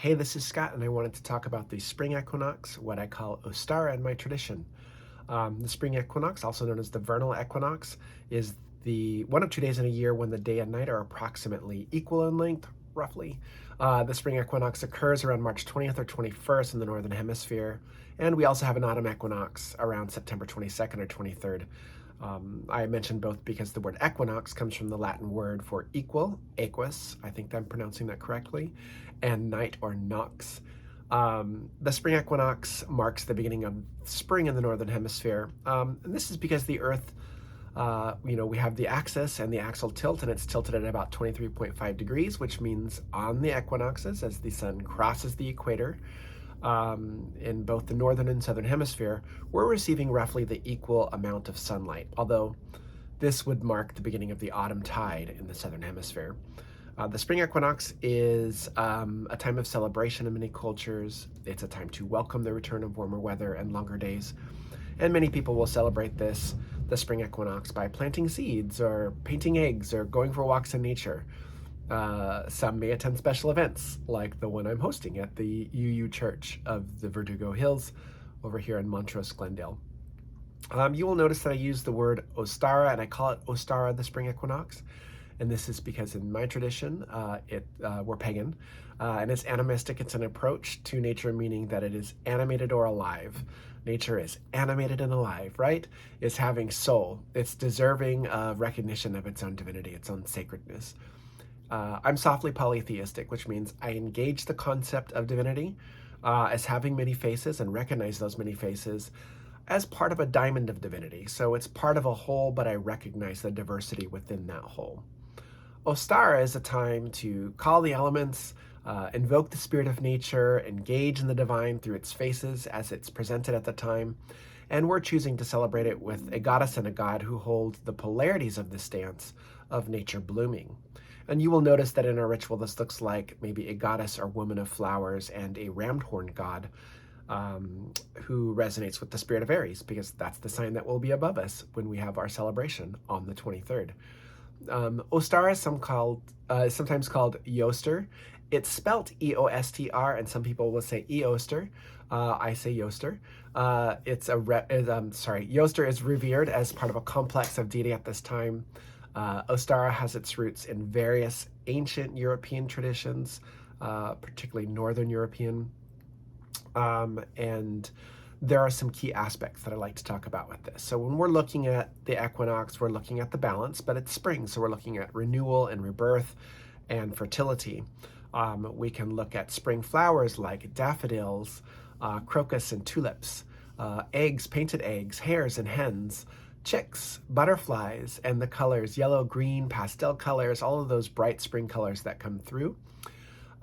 Hey, this is Scott, and I wanted to talk about the spring equinox, what I call Ostara in my tradition. The spring equinox, also known as the vernal equinox, is the one of 2 days in a year when the day and night are approximately equal in length, roughly. The spring equinox occurs around March 20th or 21st in the northern hemisphere, and we also have an autumn equinox around September 22nd or 23rd. I mentioned both because the word equinox comes from the Latin word for equal, equus, I think I'm pronouncing that correctly, and night or nox. The spring equinox marks the beginning of spring in the northern hemisphere, and this is because the Earth, we have the axis and the axial tilt, and it's tilted at about 23.5 degrees, which means on the equinoxes, as the sun crosses the equator, in both the northern and southern hemisphere, we're receiving roughly the equal amount of sunlight, although this would mark the beginning of the autumn tide in the southern hemisphere. The spring equinox is a time of celebration in many cultures. It's a time to welcome the return of warmer weather and longer days. And many people will celebrate the spring equinox, by planting seeds or painting eggs or going for walks in nature. Some may attend special events like the one I'm hosting at the UU Church of the Verdugo Hills over here in Montrose, Glendale. You will notice that I use the word Ostara, and I call it Ostara the spring equinox. And this is because in my tradition, we're pagan, and it's animistic. It's an approach to nature, meaning that it is animated or alive. Nature is animated and alive, right? It's having soul. It's deserving of recognition of its own divinity, its own sacredness. I'm softly polytheistic, which means I engage the concept of divinity as having many faces and recognize those many faces as part of a diamond of divinity. So it's part of a whole, but I recognize the diversity within that whole. Ostara is a time to call the elements, invoke the spirit of nature, engage in the divine through its faces as it's presented at the time, and we're choosing to celebrate it with a goddess and a god who hold the polarities of this dance of nature blooming. And you will notice that in our ritual, this looks like maybe a goddess or woman of flowers and a rammed horn god who resonates with the spirit of Aries, because that's the sign that will be above us when we have our celebration on the 23rd. Ostara is sometimes called Yoster. It's spelt E-O-S-T-R, and some people will say Eoster. I say Yoster. Yoster is revered as part of a complex of deity at this time. Ostara has its roots in various ancient European traditions, particularly Northern European, and there are some key aspects that I like to talk about with this. So when we're looking at the equinox, we're looking at the balance, but it's spring, so we're looking at renewal and rebirth and fertility. We can look at spring flowers like daffodils, crocus and tulips, eggs, painted eggs, hares and hens, chicks, butterflies, and the colors, yellow, green, pastel colors, all of those bright spring colors that come through.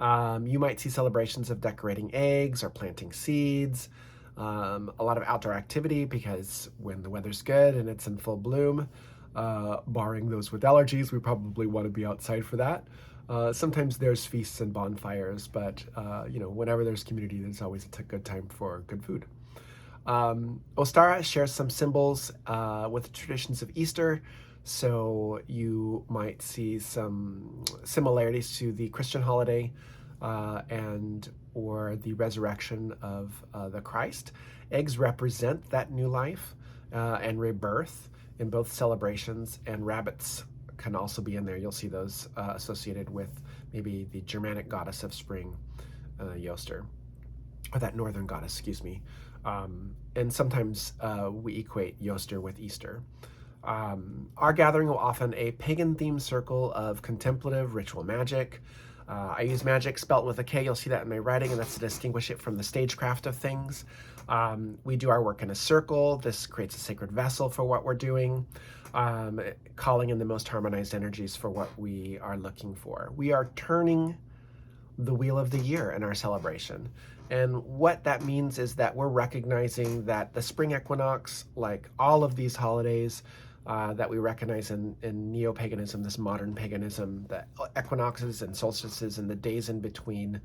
You might see celebrations of decorating eggs or planting seeds, a lot of outdoor activity, because when the weather's good and it's in full bloom, barring those with allergies, we probably want to be outside for that. Sometimes there's feasts and bonfires, but whenever there's community, there's always a good time for good food. Ostara shares some symbols with the traditions of Easter, so you might see some similarities to the Christian holiday or the resurrection of the Christ. Eggs represent that new life and rebirth in both celebrations, and rabbits can also be in there. You'll see those associated with maybe the Germanic goddess of spring, Yoster, or that northern goddess, excuse me. And sometimes we equate Yoster with Easter. Our gathering will often a pagan-themed circle of contemplative ritual magic. I use magic spelt with a K. You'll see that in my writing, and that's to distinguish it from the stagecraft of things. We do our work in a circle. This creates a sacred vessel for what we're doing, calling in the most harmonized energies for what we are looking for. We are turning the wheel of the year in our celebration. And what that means is that we're recognizing that the spring equinox, like all of these holidays, that we recognize in neo-paganism, this modern paganism, the equinoxes and solstices and the days in between,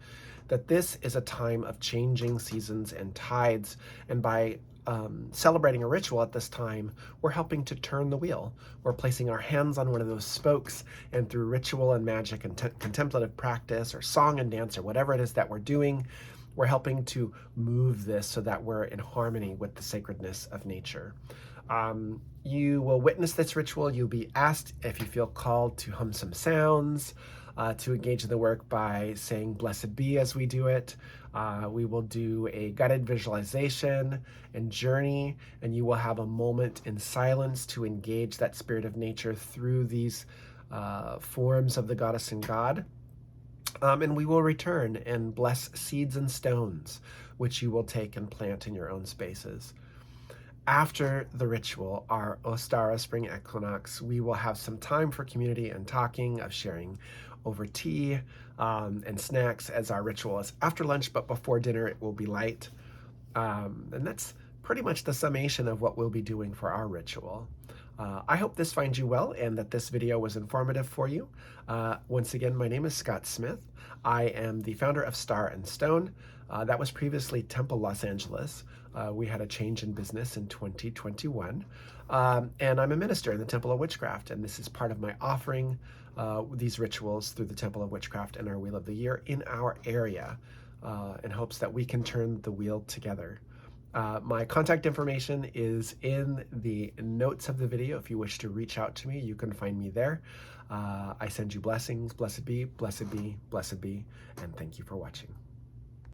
that this is a time of changing seasons and tides. And by celebrating a ritual at this time, we're helping to turn the wheel. We're placing our hands on one of those spokes, and through ritual and magic and contemplative practice or song and dance or whatever it is that we're doing, we're helping to move this so that we're in harmony with the sacredness of nature. You will witness this ritual. You'll be asked if you feel called to hum some sounds, to engage in the work by saying blessed be as we do it. We will do a guided visualization and journey, and you will have a moment in silence to engage that spirit of nature through these forms of the goddess and god. And we will return and bless seeds and stones, which you will take and plant in your own spaces. After the ritual, our Ostara Spring Equinox, we will have some time for community and talking, of sharing over tea and snacks, as our ritual is after lunch, but before dinner it will be light. And that's pretty much the summation of what we'll be doing for our ritual. I hope this finds you well and that this video was informative for you. Once again, my name is Scott Smith. I am the founder of Star and Stone. That was previously Temple Los Angeles. We had a change in business in 2021. And I'm a minister in the Temple of Witchcraft, and this is part of my offering these rituals through the Temple of Witchcraft and our Wheel of the Year in our area, in hopes that we can turn the wheel together. My contact information is in the notes of the video. If you wish to reach out to me, you can find me there. I send you blessings. Blessed be, blessed be, blessed be, and thank you for watching.